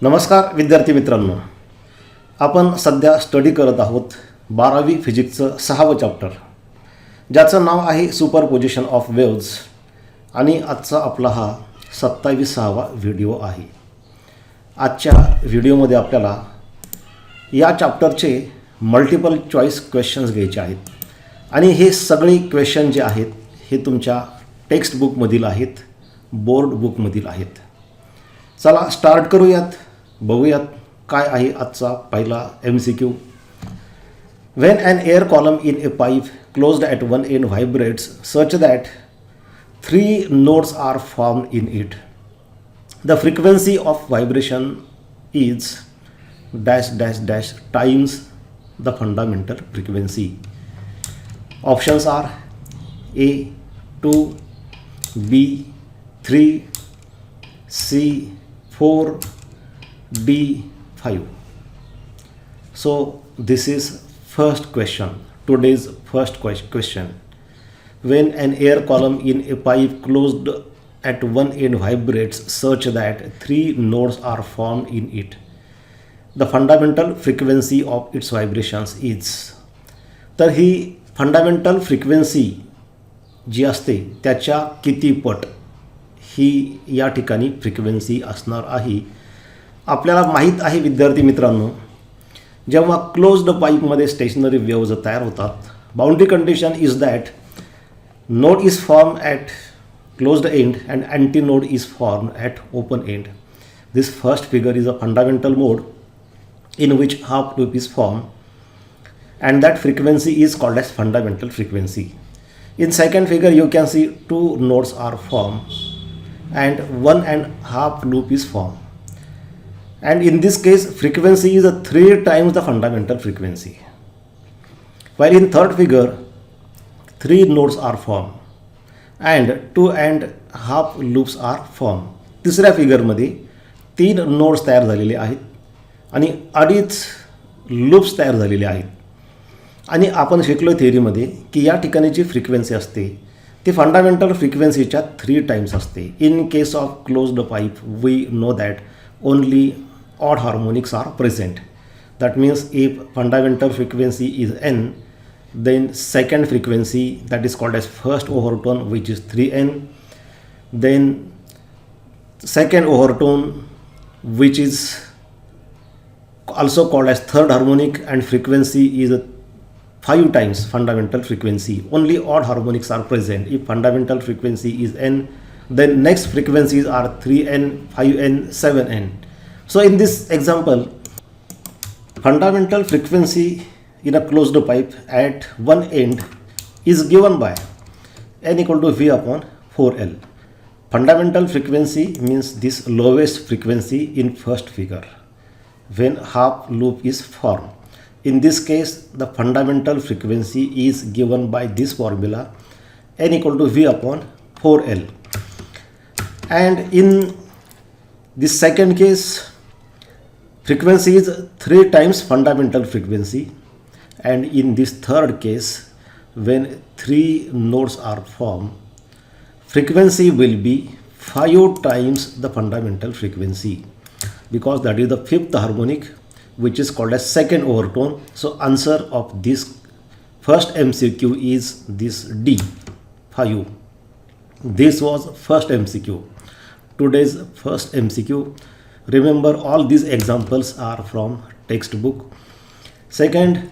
नमस्कार विद्यार्थी मित्रांनो, आपण सध्या स्टडी करत आहोत 12वी फिजिक्सचं 6वं चॅप्टर, ज्याचं नाव आहे सुपरपोजिशन ऑफ वेव्ज आणि आजचा आपला हा 27वा व्हिडिओ आहे. आजच्या व्हिडिओमध्ये आपल्याला या चॅप्टरचे मल्टिपल चॉईस क्वेश्चन्स घ्यायचे आहेत आणि हे सगळे क्वेश्चन जे आहेत हे तुमच्या टेक्स्ट बुकमधील आहेत, बोर्ड बुकमधील आहेत. चला स्टार्ट करूयात. बघूयात काय आहे आजचा पहिला MCQ. When an air column in a pipe closed at one end vibrates such that 3 nodes are formed in it, the frequency of vibration is dash dash dash times the fundamental frequency. Options are A 2, B 3, C 4, D 5. So this is first question, today's first question. When an air column in a pipe closed at one end vibrates such that 3 nodes are formed in it, the fundamental frequency of its vibrations is. तर ही fundamental frequency जी असते त्याच्या किती पट ही या ठिकाणी frequency असणार आहे. आपल्याला माहीत आहे विद्यार्थी मित्रांनो, जेव्हा क्लोज्ड पाईपमध्ये स्टेशनरी वेव्ज तयार होतात, boundary condition is that node is form at closed end and anti node is form at open and. This first figure is a fundamental mode in which half loop is formed, and that frequency is called as fundamental frequency. In second figure you can see 2 nodes are formed and 1.5 loop is formed, and in this case frequency is 3 times the fundamental frequency. While in third figure 3 nodes are formed and 2.5 loops are formed. तिसऱ्या फिगरमध्ये 3 nodes तयार झालेले आहेत आणि 2.5 loops तयार झालेले आहेत. आणि आपण शिकलो थिअरीमध्ये की या ठिकाणी जी फ्रिक्वेन्सी असते ती फंडामेंटल फ्रिक्वेन्सीच्या 3 टाइम्स असते. In case of closed pipe we know that only odd harmonics are present. That means if fundamental frequency is n, then second frequency that is called as first overtone which is 3n, then second overtone which is also called as third harmonic, and frequency is 5 times fundamental frequency. Only odd harmonics are present. If fundamental frequency is n, then next frequencies are 3n, 5n, 7n. So in this example, fundamental frequency in a closed pipe at one end is given by n equal to v upon 4l. Fundamental frequency means this lowest frequency in first figure when half loop is formed. In this case the fundamental frequency is given by this formula, n equal to v upon 4l. And in this second case frequency is 3 times fundamental frequency, and in this third case when 3 nodes are formed, frequency will be 5 times the fundamental frequency, because that is the 5th harmonic which is called as second overtone. So answer of this first MCQ is this D, 5. This was first MCQ. Today's first MCQ. Remember all these examples are from textbook. Second,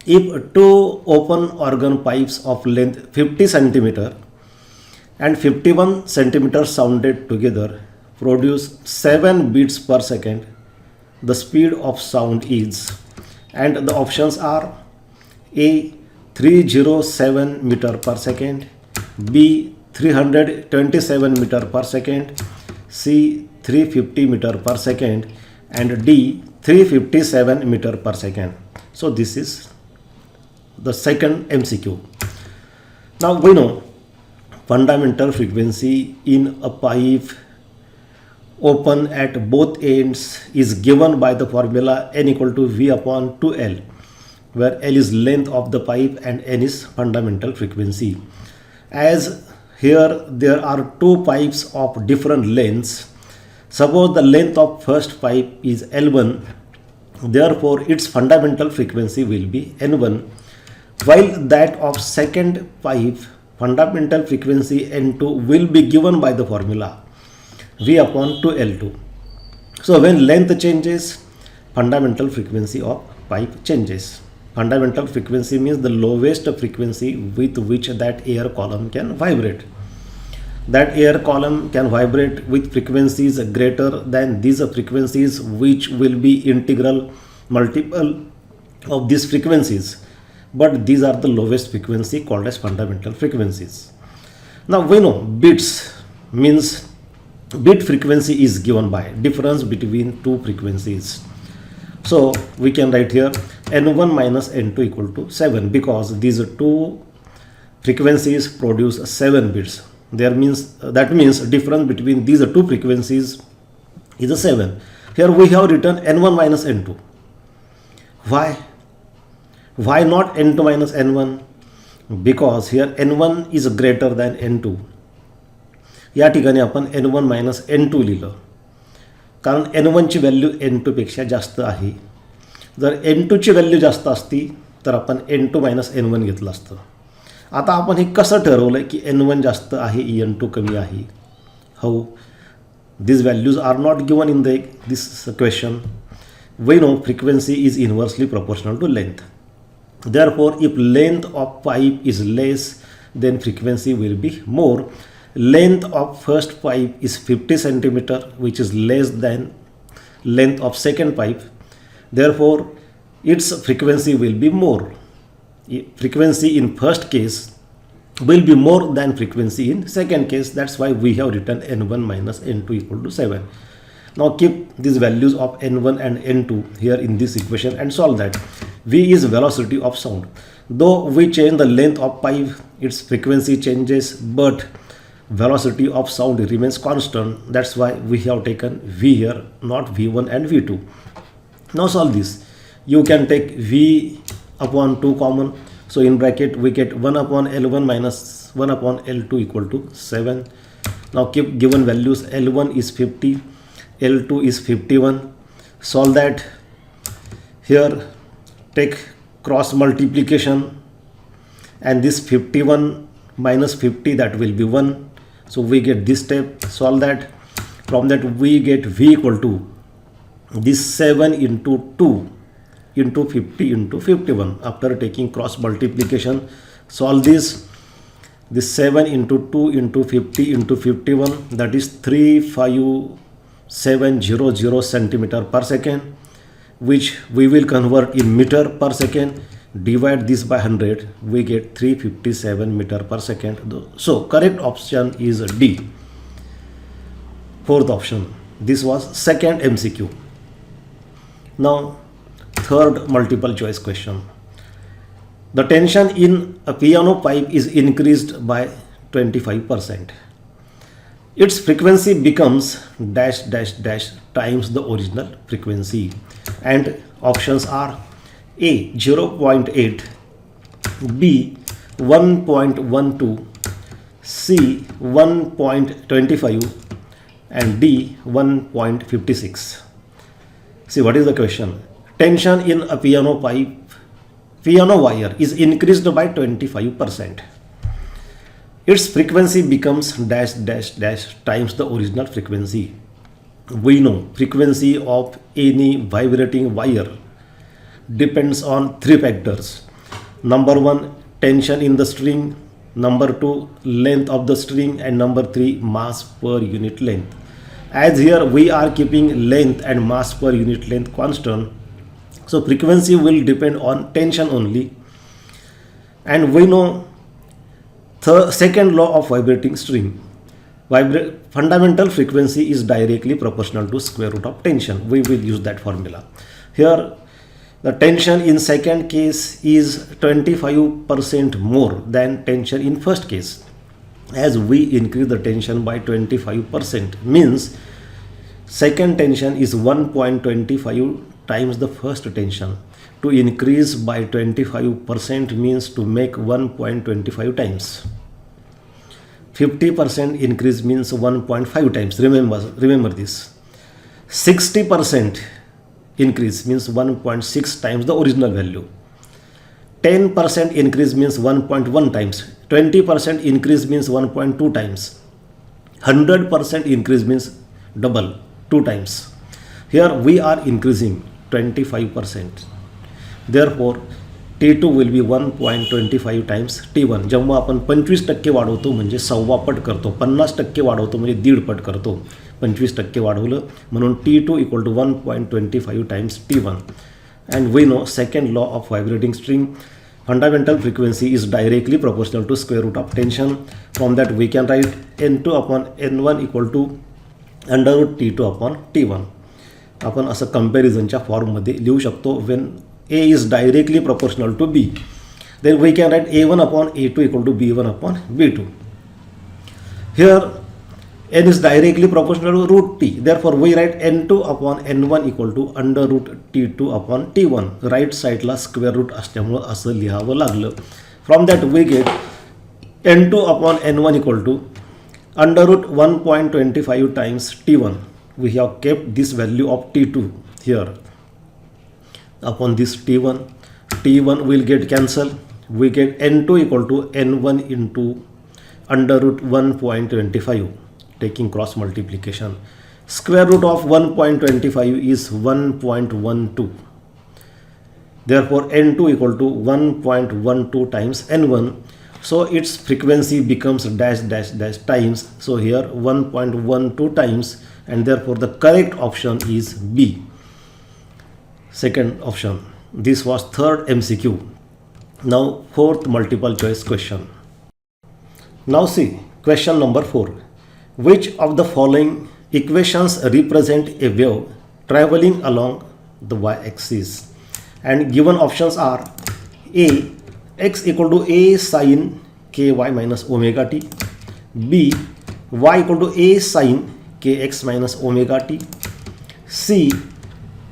if 2 open organ pipes of length 50 centimeter and 51 centimeter sounded together produce 7 beats per second, the speed of sound is, and the options are A 307 meter per second, B 327 meter per second, C 350 meter per second, and D 357 meter per second. So this is the second MCQ. Now we know fundamental frequency in a pipe open at both ends is given by the formula n equal to v upon 2l, where l is length of the pipe and n is fundamental frequency. As here there are 2 pipes of different lengths, Suppose the length of first pipe is L1, therefore its fundamental frequency will be N1, while that of second pipe fundamental frequency N2 will be given by the formula V upon 2L2. So when length changes, fundamental frequency of pipe changes. Fundamental frequency means the lowest frequency with which that air column can vibrate. That air column can vibrate with frequencies greater than these frequencies, which will be integral multiple of these frequencies, but these are the lowest frequency called as fundamental frequencies. Now we know bits means bit frequency is given by difference between two frequencies. So we can write here N1 minus N2 equal to 7, because these two frequencies produce 7 bits. That means difference between these two frequencies is a 7. Here we have written N1 minus N2. Why? Why not N2 minus N1? Because here N1 is greater than N2. या ठिकाणी आपण N1 minus N2 लिहिलं, कारण N1 ची value N2 पेक्षा जास्त आहे. जर N2 ची व्हॅल्यू जास्त असती तर आपण N2 मायनस N1 घेतलं असतं. आता आपण हे कसं ठरवलं की N1 जास्त आहे N2 कमी आहे? हाऊ? These values are not given in this question. We know frequency is inversely proportional to length. Therefore, if length of pipe is less, then frequency will be more. Length of first pipe is 50 centimeter, which is less than length of second pipe. Therefore, its frequency will be more. Frequency in first case will be more than frequency in second case. That's why we have written N1 minus N2 equal to 7. Now keep these values of N1 and N2 here in this equation and solve that. V is velocity of sound. Though we change the length of pipe, its frequency changes, but velocity of sound remains constant. That's why we have taken V here, not V1 and V2. Now solve this. You can take V upon 2 common. So in bracket we get 1 upon L1 minus 1 upon L2 equal to 7. Now keep given values. L1 is 50, L2 is 51. Solve that. Here take cross multiplication, and this 51 minus 50, that will be 1. So we get this step. Solve that. From that we get V equal to this 7 into 2 into 50 into 51. After taking cross multiplication, solve this. This 7 into 2 into 50 into 51, that is 35700 centimeter per second, which we will convert in meter per second. Divide this by 100, we get 357 meter per second. So correct option is D. Fourth option. This was second MCQ. Now third multiple choice question. The tension in a piano pipe is increased by 25%. Its frequency becomes dash dash dash times the original frequency, and options are A 0.8, B 1.12, C 1.25, and D 1.56. See, what is the question? Tension in a piano wire is increased by 25%. Its frequency becomes dash dash dash times the original frequency. We know frequency of any vibrating wire depends on 3 factors. Number 1, tension in the string. Number 2, length of the string. And number 3, mass per unit length. As here we are keeping length and mass per unit length constant, so frequency will depend on tension only. And we know the second law of vibrating string. Fundamental frequency is directly proportional to square root of tension. We will use that formula. Here the tension in second case is 25% more than tension in first case. As we increase the tension by 25%, means second tension is 1.25 times the first tension. To increase by 25% means to make 1.25 times. 50% increase means 1.5 times. Remember this. 60% increase means 1.6 times the original value. 10% increase means 1.1 times. 20% increase means 1.2 times. 100% increase means double, 2 times. Here we are increasing 25%. Therefore T2 will be 1.25 times T1. जेव्हा आपण 25% वाढवतो म्हणजे सव्वा पट करतो, 50% वाढवतो म्हणजे दीड पट करतो. 25% वाढवलं म्हणून T2 equal to 1.25 times T1. And we know second law of vibrating string, fundamental frequency is directly proportional to square root of tension. From that we can write N2 upon N1 equal to under root T2 upon T1. आपण असं कंपॅरिझनच्या फॉर्ममध्ये लिहू शकतो. when A is directly proportional to B, then we can write A1 upon A2 equal to B1 upon B2. Here N is directly proportional to root T, therefore we write N2 upon N1 equal to under root T2 upon T1. Right साईडला square root असल्यामुळं असं लिहावं लागलं. From that we get N2 upon N1 equal to under root 1.25 times T1. We have kept this value of T2 here upon this T1. T1 will get cancelled. We get N2 equal to N1 into under root 1.25 taking cross multiplication. Square root of 1.25 is 1.12. Therefore N2 equal to 1.12 times N1. So its frequency becomes dash dash dash times. So here 1.12 times, and therefore the correct option is B. Second option. This was third MCQ. Now fourth multiple choice question. Now see question number 4. Which of the following equations represent a wave traveling along the y-axis? And given options are A, x equal to A sin ky minus omega t. B, y equal to A sin kx minus omega t. C,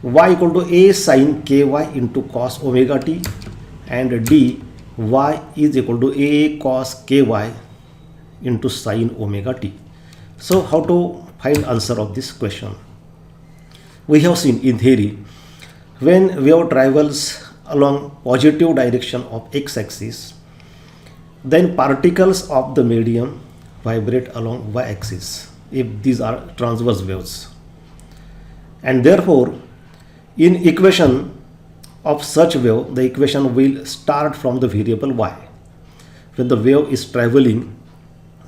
y equal to A sin ky into cos omega t. And D, y is equal to A cos ky into sin omega t. So how to find answer of this question? We have seen in theory, when wave travels along positive direction of x-axis, then particles of the medium vibrate along y-axis if these are transverse waves. And therefore in equation of such wave, the equation will start from the variable y. When the wave is traveling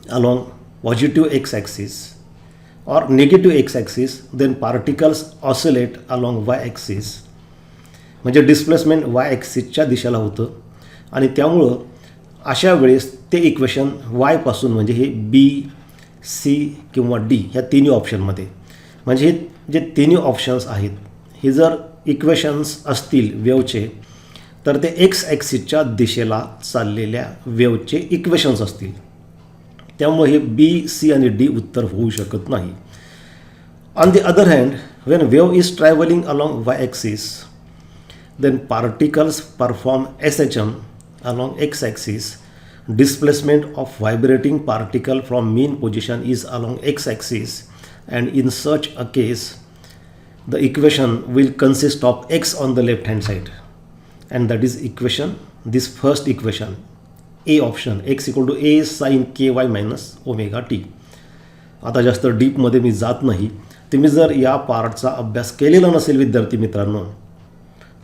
along positive x-axis or negative x-axis, then particles oscillate along y-axis. म्हणजे displacement y-axisच्या दिशेला होतं, आणि त्यामुळं अशा वेळेस ते equation वायपासून म्हणजे हे B, सी किंवा डी ह्या तिन्ही ऑप्शनमध्ये, म्हणजे हे जे तिन्ही ऑप्शन्स आहेत हे जर इक्वेशन्स असतील वेवचे, तर ते एक्स ॲक्सिसच्या दिशेला चाललेल्या वेवचे इक्वेशन्स असतील. त्यामुळे हे बी, सी आणि डी उत्तर होऊ शकत नाही. On the other hand, when wave is travelling along Y axis, then particles perform SHM along x-axis. Displacement of vibrating particle from mean position is along x-axis, and in such a case the equation will consist of x on the left hand side, and that is equation, this first equation, A option, x equal to A sin ky minus omega t. आता जास्त डीपमध्ये मी जात नाही. तुम्ही जर या पार्टचा अभ्यास केलेला नसेल विद्यार्थी मित्रांनो,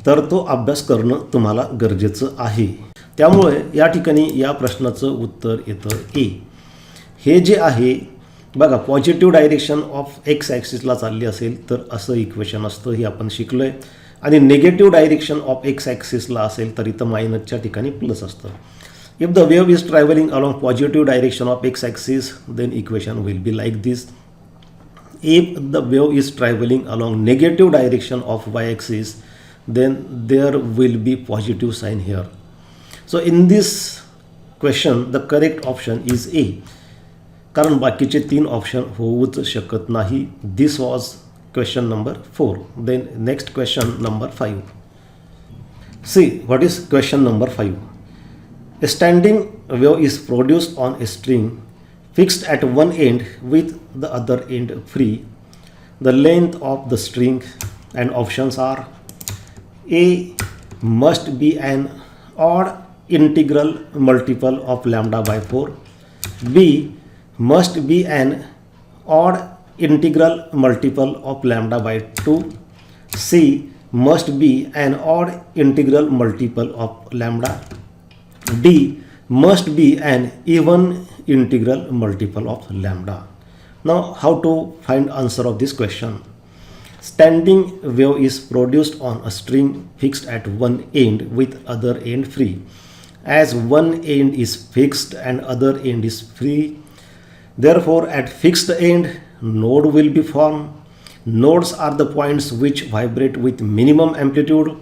तर तो अभ्यास करणं तुम्हाला गरजेचं आहे. त्यामुळे या ठिकाणी या प्रश्नाचं उत्तर येतं ए. हे जे आहे बघा, पॉझिटिव्ह डायरेक्शन ऑफ एक्स ॲक्सिसला चालली असेल तर असं इक्वेशन असतं, हे आपण शिकलो आहे. आणि निगेटिव्ह डायरेक्शन ऑफ एक्स ॲक्सिसला असेल तर इथं मायनसच्या ठिकाणी प्लस असतं. If the wave is travelling along positive direction of X axis, then equation will be like this. If the wave is travelling along negative direction of Y axis, then there will be positive sign here. So in this question the correct option is A, कारण बाकीचे तीन option होऊच शकत नाही. This was question number 4. Then next question number 5. See what is question number 5. A standing wave is produced on a string fixed at one end with the other end free. the length of the string, and options are A must be an odd integral multiple of lambda by 4, B must be an odd integral multiple of lambda by 2, C must be an odd integral multiple of lambda, D must be an even integral multiple of lambda. Now, how to find answer of this question? Standing wave is produced on a string fixed at one end with other end free. As one end is fixed and other end is free, therefore at fixed end node will be formed. Nodes are the points which vibrate with minimum amplitude,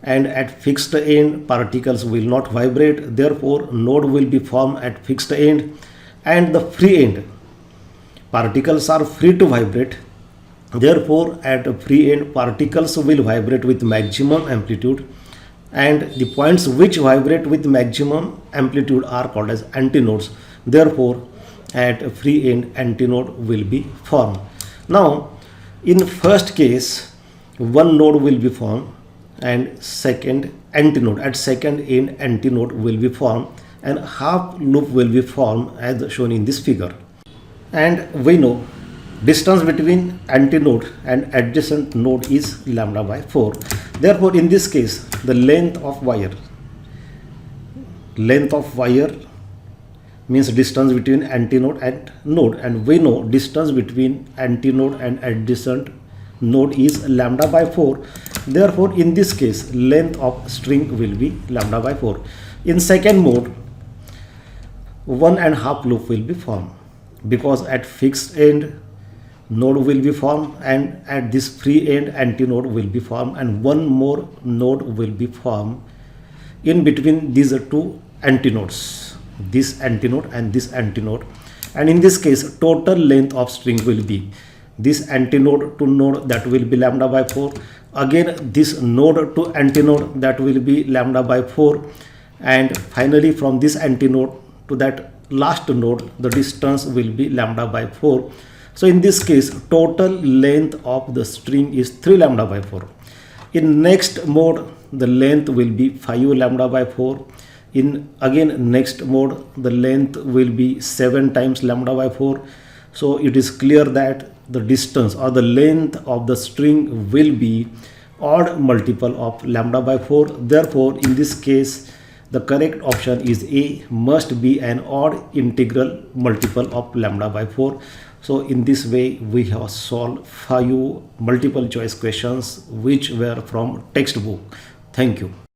and at fixed end particles will not vibrate, therefore node will be formed at fixed end. And the free end, particles are free to vibrate, therefore at free end particles will vibrate with maximum amplitude, and the points which vibrate with maximum amplitude are called as antinodes, therefore at free end antinode will be formed. Now in first case one node will be formed and second antinode, at second end antinode will be formed and half loop will be formed as shown in this figure. And we know distance between antinode and adjacent node is lambda by 4. Therefore in this case the length of wire means distance between antinode and node, and we know distance between antinode and adjacent node is lambda by 4. Therefore in this case length of string will be lambda by 4. In second mode 1.5 loop will be formed, because at fixed end node will be formed and at this free end antinode will be formed, and one more node will be formed in between these two antinodes, this antinode and this antinode. And in this case total length of string will be this antinode to node, that will be lambda by 4, again this node to antinode, that will be lambda by 4, and finally from this antinode to that last node the distance will be lambda by 4. So in this case total length of the string is 3 lambda by 4. In next mode the length will be 5 lambda by 4. In again next mode the length will be 7 times lambda by 4. So it is clear that the distance or the length of the string will be odd multiple of lambda by 4. Therefore in this case the correct option is A, must be an odd integral multiple of lambda by 4. So in this way we have solved 5 multiple choice questions which were from textbook. Thank you.